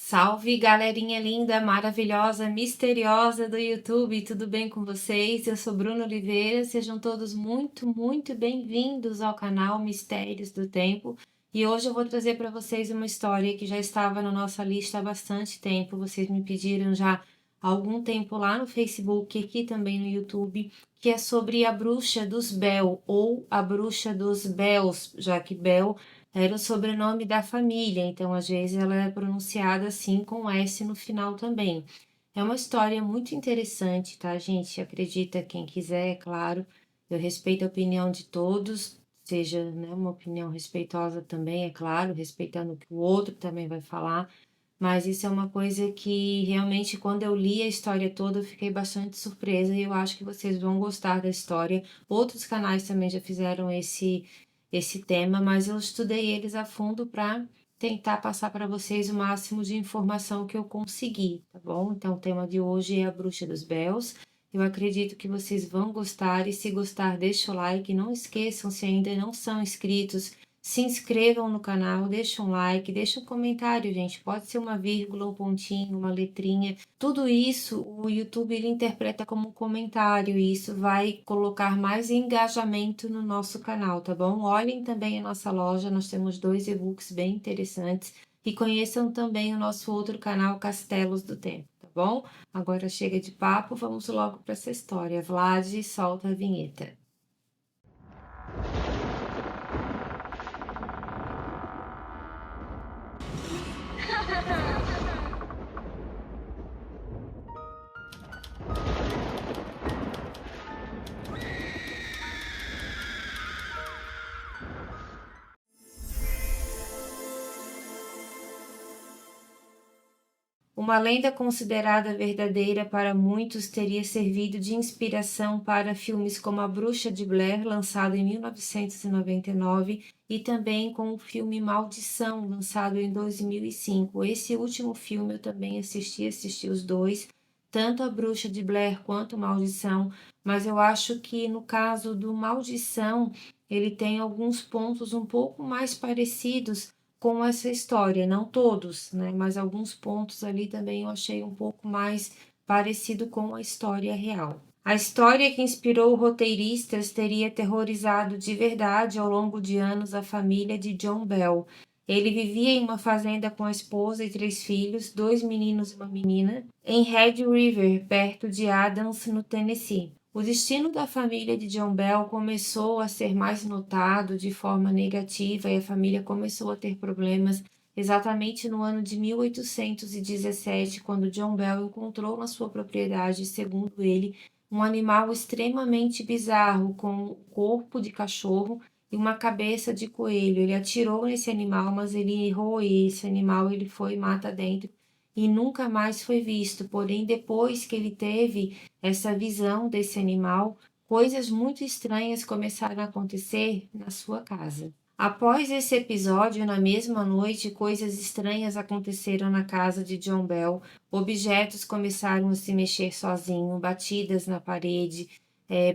Salve, galerinha linda, maravilhosa, misteriosa do YouTube, tudo bem com vocês? Eu sou Bruna Oliveira, sejam todos muito bem-vindos ao canal Mistérios do Tempo. E hoje eu vou trazer para vocês uma história que já estava na nossa lista há bastante tempo. Vocês me pediram já há algum tempo lá no Facebook, aqui também no YouTube, que é sobre a bruxa dos Bell, ou a bruxa dos Bells, já que Bell era o sobrenome da família, então às vezes ela é pronunciada assim com S no final também. É uma história muito interessante, tá, gente? Acredita quem quiser, é claro. Eu respeito a opinião de todos, seja, né, uma opinião respeitosa também, é claro, respeitando o que o outro também vai falar. Mas isso é uma coisa que realmente, quando eu li a história toda, eu fiquei bastante surpresa e eu acho que vocês vão gostar da história. Outros canais também já fizeram esse tema, mas eu estudei eles a fundo para tentar passar para vocês o máximo de informação que eu consegui, tá bom? Então, o tema de hoje é a Bruxa dos Bells. Eu acredito que vocês vão gostar e se gostar, deixa o like. Não esqueçam, se ainda não são inscritos, se inscrevam no canal, deixa um like, deixa um comentário, gente. Pode ser uma vírgula, um pontinho, uma letrinha. Tudo isso o YouTube ele interpreta como um comentário e isso vai colocar mais engajamento no nosso canal, tá bom? Olhem também a nossa loja, nós temos 2 e-books bem interessantes e conheçam também o nosso outro canal Castelos do Tempo, tá bom? Agora chega de papo, vamos logo para essa história. Vlad, solta a vinheta. Uma lenda considerada verdadeira para muitos teria servido de inspiração para filmes como A Bruxa de Blair, lançado em 1999, e também com o filme Maldição, lançado em 2005. Esse último filme eu também assisti os dois, tanto A Bruxa de Blair quanto Maldição, mas eu acho que no caso do Maldição, ele tem alguns pontos um pouco mais parecidos com essa história, não todos, né? Mas alguns pontos ali também eu achei um pouco mais parecido com a história real. A história que inspirou roteiristas teria aterrorizado de verdade ao longo de anos a família de John Bell. Ele vivia em uma fazenda com a esposa e 3 filhos, 2 meninos e uma menina, em Red River, perto de Adams, no Tennessee. O destino da família de John Bell começou a ser mais notado de forma negativa e a família começou a ter problemas exatamente no ano de 1817, quando John Bell encontrou na sua propriedade, segundo ele, um animal extremamente bizarro com o corpo de cachorro e uma cabeça de coelho. Ele atirou nesse animal, mas ele errou e esse animal ele foi mata dentro e nunca mais foi visto. Porém, depois que ele teve essa visão desse animal, coisas muito estranhas começaram a acontecer na sua casa. Após esse episódio, na mesma noite, coisas estranhas aconteceram na casa de John Bell. Objetos começaram a se mexer sozinhos, batidas na parede,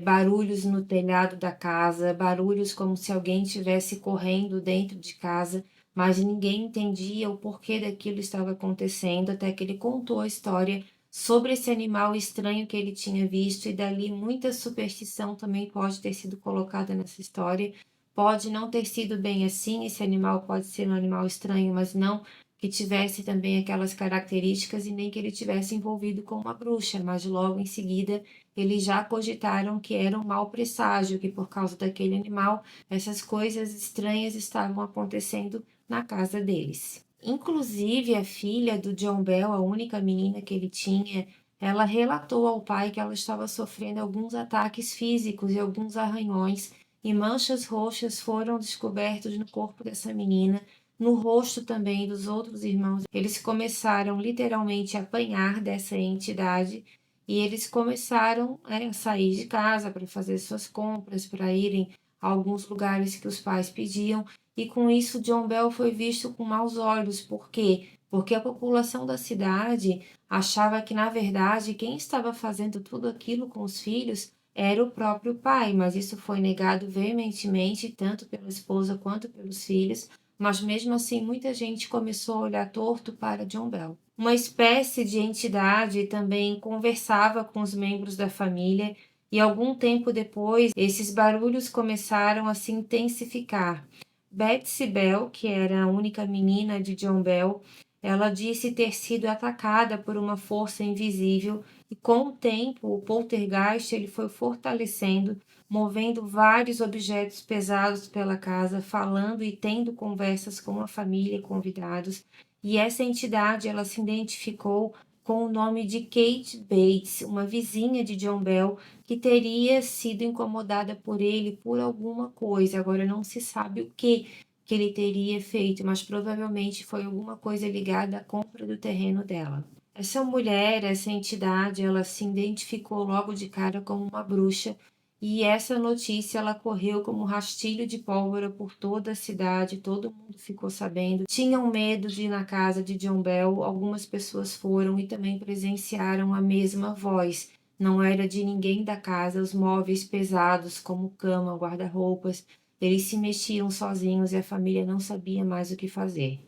barulhos no telhado da casa, barulhos como se alguém estivesse correndo dentro de casa, mas ninguém entendia o porquê daquilo estava acontecendo, até que ele contou a história sobre esse animal estranho que ele tinha visto, e dali muita superstição também pode ter sido colocada nessa história. Pode não ter sido bem assim, esse animal pode ser um animal estranho, mas não que tivesse também aquelas características e nem que ele tivesse envolvido com uma bruxa, mas logo em seguida eles já cogitaram que era um mau presságio, que por causa daquele animal essas coisas estranhas estavam acontecendo na casa deles. Inclusive, a filha do John Bell, a única menina que ele tinha, ela relatou ao pai que ela estava sofrendo alguns ataques físicos e alguns arranhões, e manchas roxas foram descobertos no corpo dessa menina, no rosto também dos outros irmãos. Eles começaram literalmente a apanhar dessa entidade e eles começaram a sair de casa para fazer suas compras, para irem a alguns lugares que os pais pediam, e com isso John Bell foi visto com maus olhos. Por quê? Porque a população da cidade achava que, na verdade, quem estava fazendo tudo aquilo com os filhos era o próprio pai, mas isso foi negado veementemente, tanto pela esposa quanto pelos filhos. mas mesmo assim muita gente começou a olhar torto para John Bell. Uma espécie de entidade também conversava com os membros da família e algum tempo depois esses barulhos começaram a se intensificar. Betsy Bell, que era a única menina de John Bell, ela disse ter sido atacada por uma força invisível e com o tempo o poltergeist ele foi fortalecendo, movendo vários objetos pesados pela casa, falando e tendo conversas com a família e convidados. E essa entidade ela se identificou com o nome de Kate Bates, uma vizinha de John Bell que teria sido incomodada por ele por alguma coisa. Agora não se sabe o que ele teria feito, mas provavelmente foi alguma coisa ligada à compra do terreno dela. Essa mulher, essa entidade, ela se identificou logo de cara como uma bruxa e essa notícia ela correu como um rastilho de pólvora por toda a cidade, todo mundo ficou sabendo. Tinham medo de ir na casa de John Bell, algumas pessoas foram e também presenciaram a mesma voz. Não era de ninguém da casa, os móveis pesados como cama, guarda-roupas, eles se mexiam sozinhos e a família não sabia mais o que fazer.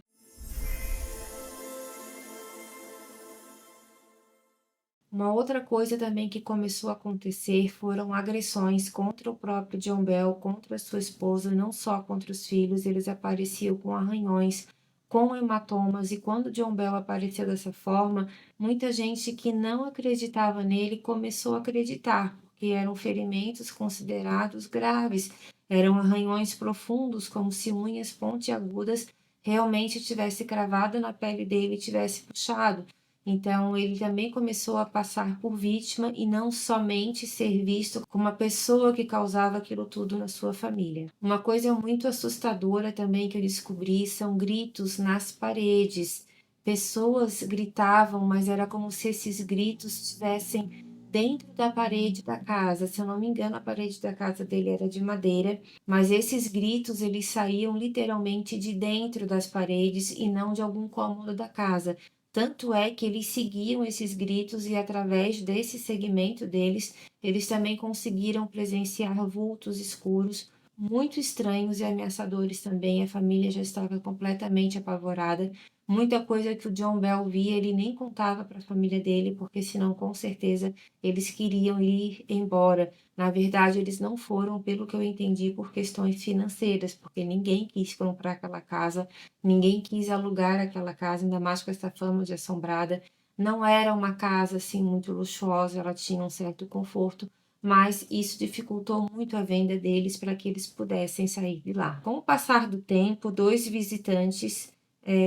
Uma outra coisa também que começou a acontecer foram agressões contra o próprio John Bell, contra sua esposa, não só contra os filhos, eles apareciam com arranhões, com hematomas, e quando John Bell apareceu dessa forma, muita gente que não acreditava nele começou a acreditar, porque eram ferimentos considerados graves, eram arranhões profundos, como se unhas pontiagudas realmente tivesse cravado na pele dele e tivesse puxado. Então, ele também começou a passar por vítima e não somente ser visto como uma pessoa que causava aquilo tudo na sua família. Uma coisa muito assustadora também que eu descobri são gritos nas paredes. Pessoas gritavam, mas era como se esses gritos estivessem dentro da parede da casa. Se eu não me engano, a parede da casa dele era de madeira, mas esses gritos eles saíam literalmente de dentro das paredes e não de algum cômodo da casa. Tanto é que eles seguiam esses gritos e através desse segmento deles, eles também conseguiram presenciar vultos escuros muito estranhos e ameaçadores também. A família já estava completamente apavorada. Muita coisa que o John Bell via, ele nem contava para a família dele, porque senão com certeza eles queriam ir embora. Na verdade, eles não foram, pelo que eu entendi, por questões financeiras, porque ninguém quis comprar aquela casa. Ninguém quis alugar aquela casa, ainda mais com essa fama de assombrada. Não era uma casa assim muito luxuosa, ela tinha um certo conforto, mas isso dificultou muito a venda deles para que eles pudessem sair de lá. Com o passar do tempo, dois visitantes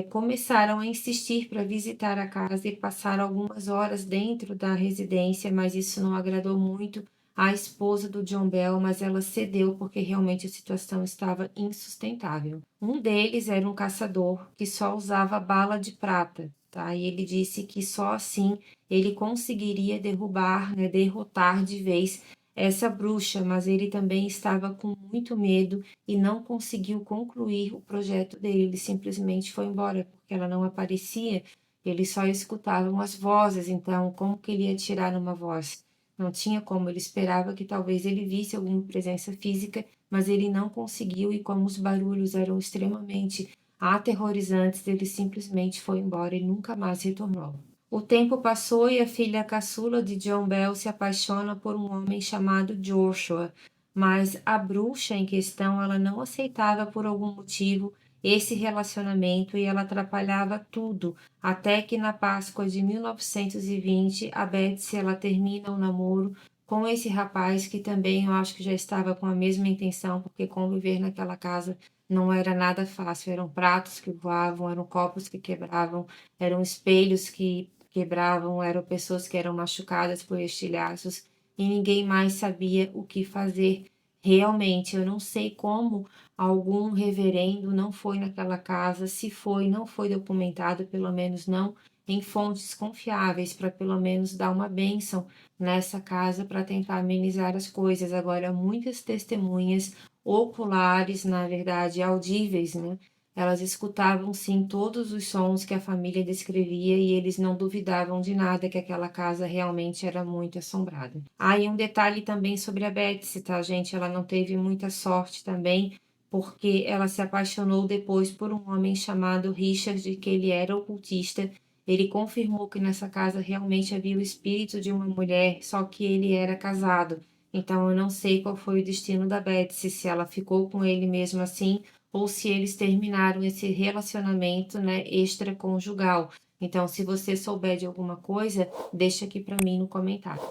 começaram a insistir para visitar a casa e passaram algumas horas dentro da residência, mas isso não agradou muito à esposa do John Bell, mas ela cedeu porque realmente a situação estava insustentável. Um deles era um caçador que só usava bala de prata, tá? E ele disse que só assim ele conseguiria derrubar, né, derrotar de vez essa bruxa, mas ele também estava com muito medo e não conseguiu concluir o projeto dele. Ele simplesmente foi embora porque ela não aparecia. Eles só escutavam as vozes, então como que ele ia tirar uma voz? Não tinha como, ele esperava que talvez ele visse alguma presença física, mas ele não conseguiu e como os barulhos eram extremamente aterrorizantes, ele simplesmente foi embora e nunca mais retornou. O tempo passou e a filha caçula de John Bell se apaixona por um homem chamado Joshua, mas a bruxa em questão ela não aceitava por algum motivo esse relacionamento e ela atrapalhava tudo, até que na Páscoa de 1920 a Betsy ela termina o namoro com esse rapaz que também eu acho que já estava com a mesma intenção, porque conviver naquela casa não era nada fácil, eram pratos que voavam, eram copos que quebravam, eram espelhos que quebravam, eram pessoas que eram machucadas por estilhaços e ninguém mais sabia o que fazer. Realmente, eu não sei como algum reverendo não foi naquela casa, se foi, não foi documentado, pelo menos não em fontes confiáveis, para pelo menos dar uma bênção nessa casa para tentar amenizar as coisas. Agora, muitas testemunhas oculares, na verdade, audíveis, né? Elas escutavam sim todos os sons que a família descrevia e eles não duvidavam de nada que aquela casa realmente era muito assombrada. Ah, e um detalhe também sobre a Betsy, tá, gente? Ela não teve muita sorte também, porque ela se apaixonou depois por um homem chamado Richard, que ele era ocultista. Ele confirmou que nessa casa realmente havia o espírito de uma mulher, só que ele era casado. Então eu não sei qual foi o destino da Betsy, se ela ficou com ele mesmo assim, ou se eles terminaram esse relacionamento, né, extraconjugal. Então, se você souber de alguma coisa, deixa aqui para mim no comentário.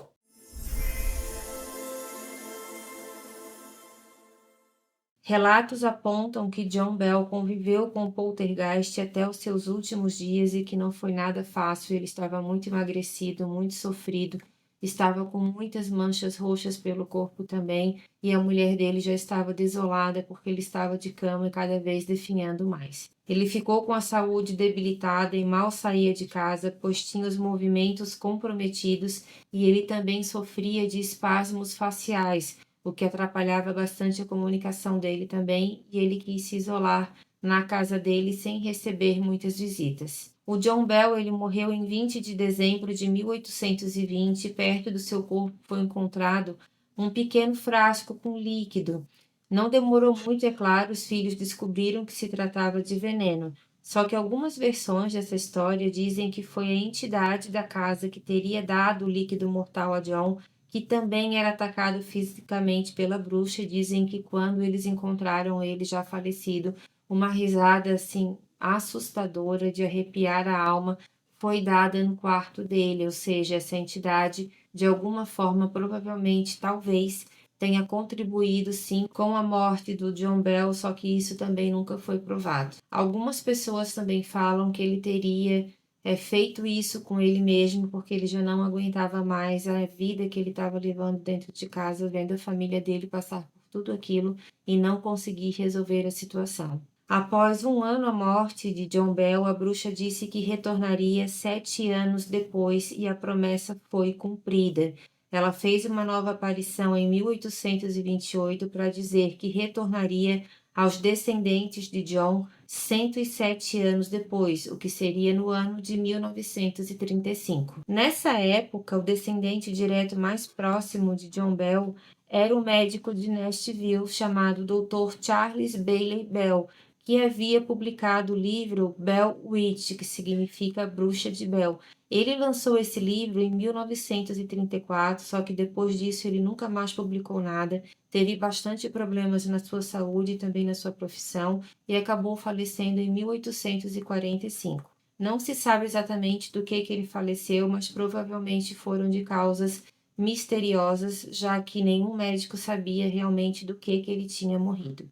Relatos apontam que John Bell conviveu com o poltergeist até os seus últimos dias e que não foi nada fácil. Ele estava muito emagrecido, muito sofrido, estava com muitas manchas roxas pelo corpo também, e a mulher dele já estava desolada porque ele estava de cama e cada vez definhando mais. Ele ficou com a saúde debilitada e mal saía de casa, pois tinha os movimentos comprometidos, e ele também sofria de espasmos faciais, o que atrapalhava bastante a comunicação dele também, e ele quis se isolar na casa dele sem receber muitas visitas. O John Bell ele morreu em 20 de dezembro de 1820. Perto do seu corpo foi encontrado um pequeno frasco com líquido. Não demorou muito, é claro, os filhos descobriram que se tratava de veneno. Só que algumas versões dessa história dizem que foi a entidade da casa que teria dado o líquido mortal a John, que também era atacado fisicamente pela bruxa. Dizem que quando eles encontraram ele já falecido, uma risada assim assustadora de arrepiar a alma foi dada no quarto dele, ou seja, essa entidade de alguma forma, provavelmente, talvez, tenha contribuído sim com a morte do John Bell, só que isso também nunca foi provado. Algumas pessoas também falam que ele teria feito isso com ele mesmo, porque ele já não aguentava mais a vida que ele estava levando dentro de casa, vendo a família dele passar por tudo aquilo e não conseguir resolver a situação. Após um ano à morte de John Bell, a bruxa disse que retornaria 7 anos depois e a promessa foi cumprida. Ela fez uma nova aparição em 1828 para dizer que retornaria aos descendentes de John 107 anos depois, o que seria no ano de 1935. Nessa época, o descendente direto mais próximo de John Bell era o médico de Nashville chamado Dr. Charles Bailey Bell, que havia publicado o livro Bell Witch, que significa Bruxa de Bell. Ele lançou esse livro em 1934, só que depois disso ele nunca mais publicou nada, teve bastante problemas na sua saúde e também na sua profissão, e acabou falecendo em 1845. Não se sabe exatamente do que ele faleceu, mas provavelmente foram de causas misteriosas, já que nenhum médico sabia realmente do que ele tinha morrido.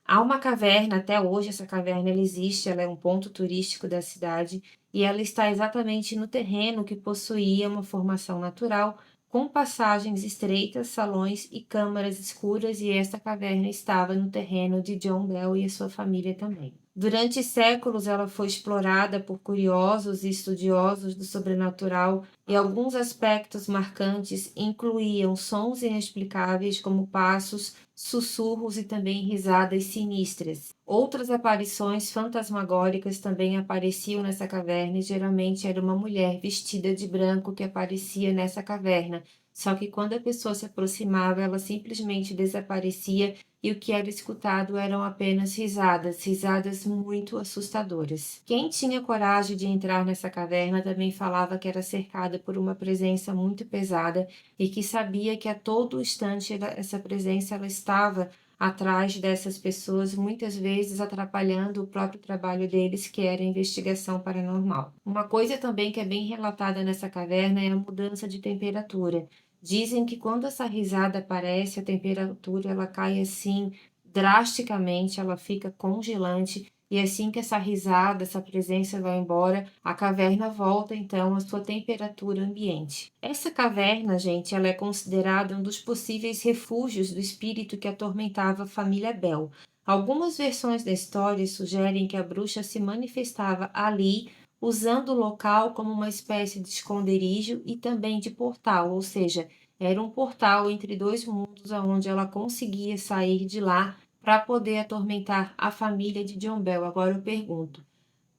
Há uma caverna, até hoje essa caverna ela existe, ela é um ponto turístico da cidade e ela está exatamente no terreno que possuía uma formação natural, com passagens estreitas, salões e câmaras escuras, e esta caverna estava no terreno de John Bell e a sua família também. Durante séculos ela foi explorada por curiosos e estudiosos do sobrenatural, e alguns aspectos marcantes incluíam sons inexplicáveis como passos, sussurros e também risadas sinistras. Outras aparições fantasmagóricas também apareciam nessa caverna, e geralmente era uma mulher vestida de branco que aparecia nessa caverna. Só que quando a pessoa se aproximava, ela simplesmente desaparecia, e o que era escutado eram apenas risadas, risadas muito assustadoras. Quem tinha coragem de entrar nessa caverna também falava que era cercada por uma presença muito pesada e que sabia que a todo instante essa presença ela estava atrás dessas pessoas, muitas vezes atrapalhando o próprio trabalho deles, que era a investigação paranormal. Uma coisa também que é bem relatada nessa caverna é a mudança de temperatura. Dizem que quando essa risada aparece, a temperatura ela cai assim drasticamente, ela fica congelante, e assim que essa risada, essa presença vai embora, a caverna volta então à sua temperatura ambiente. Essa caverna, gente, ela é considerada um dos possíveis refúgios do espírito que atormentava a família Bell. Algumas versões da história sugerem que a bruxa se manifestava ali usando o local como uma espécie de esconderijo e também de portal, ou seja, era um portal entre dois mundos onde ela conseguia sair de lá para poder atormentar a família de John Bell. Agora eu pergunto,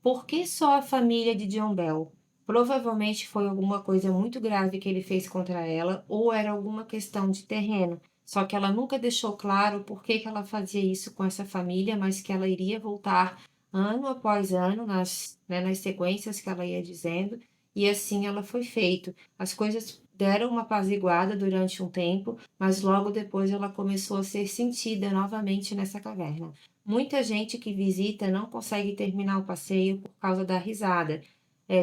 por que só a família de John Bell? Provavelmente foi alguma coisa muito grave que ele fez contra ela, ou era alguma questão de terreno. Só que ela nunca deixou claro por que que ela fazia isso com essa família, mas que ela iria voltar ano após ano nas sequências que ela ia dizendo, e assim ela foi feito. As coisas deram uma apaziguada durante um tempo, mas logo depois ela começou a ser sentida novamente nessa caverna. Muita gente que visita não consegue terminar o passeio por causa da risada.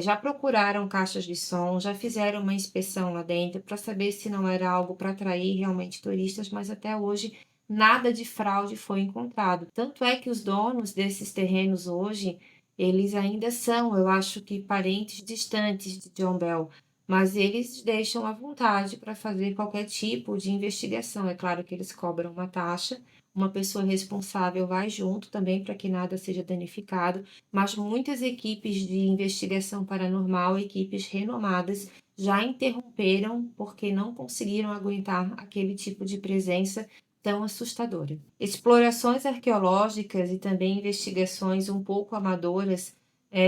Já procuraram caixas de som, já fizeram uma inspeção lá dentro para saber se não era algo para atrair realmente turistas, mas até hoje nada de fraude foi encontrado. Tanto é que os donos desses terrenos hoje, eles ainda são, eu acho que parentes distantes de John Bell, mas eles deixam à vontade para fazer qualquer tipo de investigação. É claro que eles cobram uma taxa, uma pessoa responsável vai junto também para que nada seja danificado, mas muitas equipes de investigação paranormal, equipes renomadas, já interromperam porque não conseguiram aguentar aquele tipo de presença tão assustadora. Explorações arqueológicas e também investigações um pouco amadoras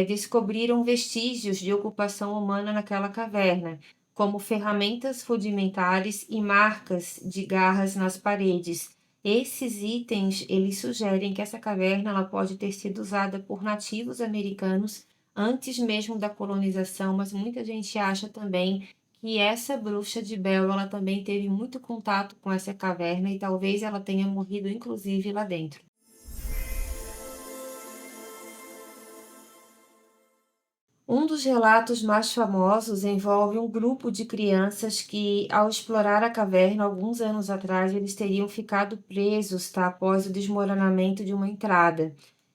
descobriram vestígios de ocupação humana naquela caverna, como ferramentas rudimentares e marcas de garras nas paredes. Esses itens, eles sugerem que essa caverna ela pode ter sido usada por nativos americanos antes mesmo da colonização, mas muita gente acha também que essa bruxa de Bell, ela também teve muito contato com essa caverna e talvez ela tenha morrido inclusive lá dentro. Um dos relatos mais famosos envolve um grupo de crianças que, ao explorar a caverna alguns anos atrás, eles teriam ficado presos, tá, após o desmoronamento de uma entrada.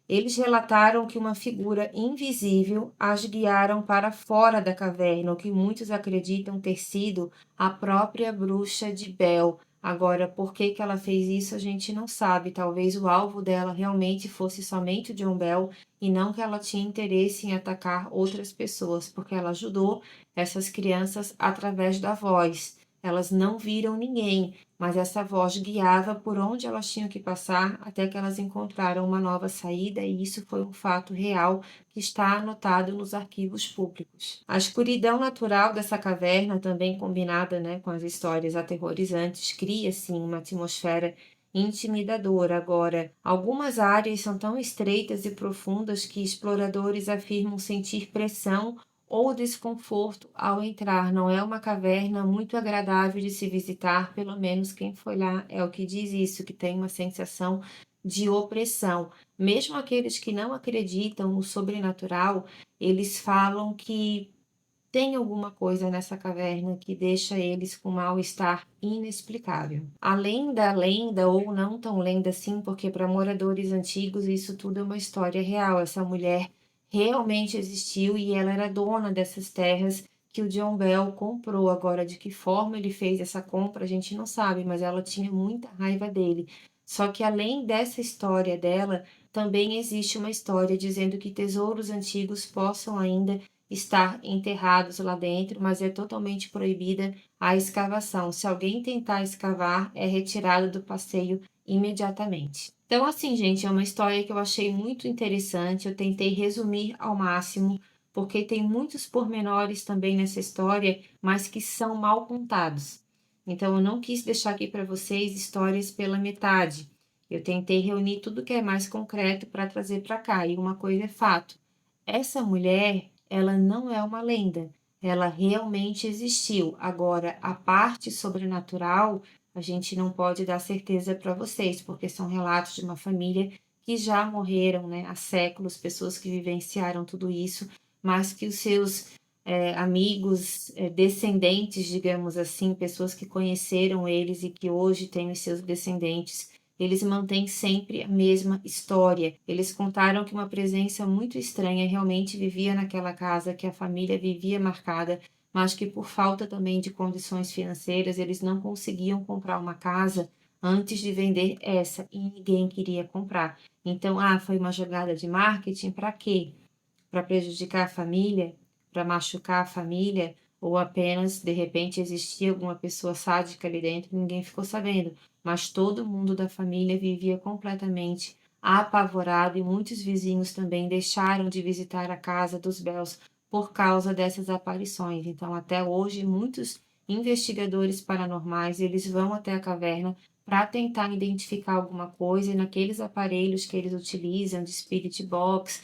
Eles relataram que uma figura invisível as guiaram para fora da caverna, o que muitos acreditam ter sido a própria bruxa de Bell. Agora, por que que ela fez isso, a gente não sabe. Talvez o alvo dela realmente fosse somente o John Bell e não que ela tinha interesse em atacar outras pessoas, porque ela ajudou essas crianças através da voz. Elas não viram ninguém, mas essa voz guiava por onde elas tinham que passar até que elas encontraram uma nova saída, e isso foi um fato real que está anotado nos arquivos públicos. A escuridão natural dessa caverna, também combinada, né, com as histórias aterrorizantes, cria sim uma atmosfera intimidadora. Agora, algumas áreas são tão estreitas e profundas que exploradores afirmam sentir pressão ou desconforto ao entrar. Não é uma caverna muito agradável de se visitar, pelo menos quem foi lá é o que diz isso, que tem uma sensação de opressão. Mesmo aqueles que não acreditam no sobrenatural, eles falam que tem alguma coisa nessa caverna que deixa eles com mal-estar inexplicável. Além da lenda, ou não tão lenda assim, porque para moradores antigos isso tudo é uma história real. Essa mulher realmente existiu e ela era dona dessas terras que o John Bell comprou. Agora, de que forma ele fez essa compra, a gente não sabe, mas ela tinha muita raiva dele. Só que além dessa história dela, também existe uma história dizendo que tesouros antigos possam ainda estar enterrados lá dentro, mas é totalmente proibida a escavação. Se alguém tentar escavar, é retirado do passeio imediatamente. Então, assim, gente, é uma história que eu achei muito interessante. Eu tentei resumir ao máximo, porque tem muitos pormenores também nessa história, mas que são mal contados. Então, eu não quis deixar aqui para vocês histórias pela metade. Eu tentei reunir tudo que é mais concreto para trazer para cá. E uma coisa é fato: essa mulher, ela não é uma lenda, ela realmente existiu. Agora, a parte sobrenatural, a gente não pode dar certeza para vocês, porque são relatos de uma família que já morreram, né, há séculos, pessoas que vivenciaram tudo isso, mas que os seus amigos, descendentes, digamos assim, pessoas que conheceram eles e que hoje têm os seus descendentes, eles mantêm sempre a mesma história. Eles contaram que uma presença muito estranha realmente vivia naquela casa, que a família vivia marcada, mas que por falta também de condições financeiras, eles não conseguiam comprar uma casa antes de vender essa e ninguém queria comprar. Então, foi uma jogada de marketing para quê? Para prejudicar a família? Para machucar a família? Ou apenas, de repente, existia alguma pessoa sádica ali dentro e ninguém ficou sabendo? Mas todo mundo da família vivia completamente apavorado e muitos vizinhos também deixaram de visitar a casa dos Bells por causa dessas aparições. Então, até hoje, muitos investigadores paranormais, eles vão até a caverna para tentar identificar alguma coisa, e naqueles aparelhos que eles utilizam, de Spirit Box,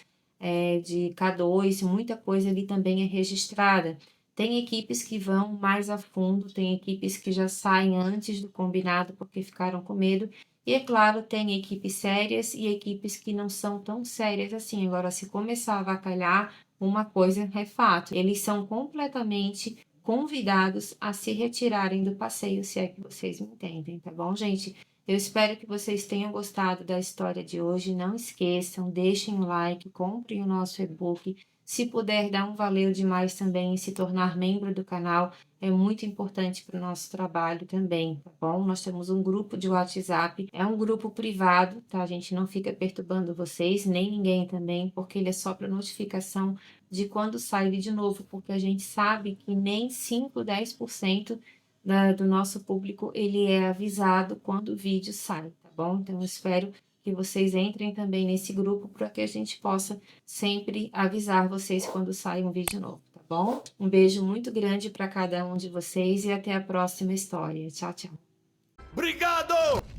de K2, muita coisa ali também é registrada. Tem equipes que vão mais a fundo, tem equipes que já saem antes do combinado porque ficaram com medo, e é claro, tem equipes sérias e equipes que não são tão sérias assim. Agora, se começar a avacalhar, uma coisa é fato, eles são completamente convidados a se retirarem do passeio, se é que vocês me entendem, tá bom, gente? Eu espero que vocês tenham gostado da história de hoje. Não esqueçam, deixem o like, comprem o nosso e-book. Se puder, dá um valeu demais também em se tornar membro do canal. É muito importante para o nosso trabalho também, tá bom? Nós temos um grupo de WhatsApp, é um grupo privado, tá? A gente não fica perturbando vocês, nem ninguém também, porque ele é só para notificação de quando sai vídeo novo, porque a gente sabe que nem 5, 10% do nosso público ele é avisado quando o vídeo sai, tá bom? Então eu espero que vocês entrem também nesse grupo para que a gente possa sempre avisar vocês quando sai um vídeo novo, tá bom? Um beijo muito grande para cada um de vocês e até a próxima história. Tchau, tchau. Obrigado!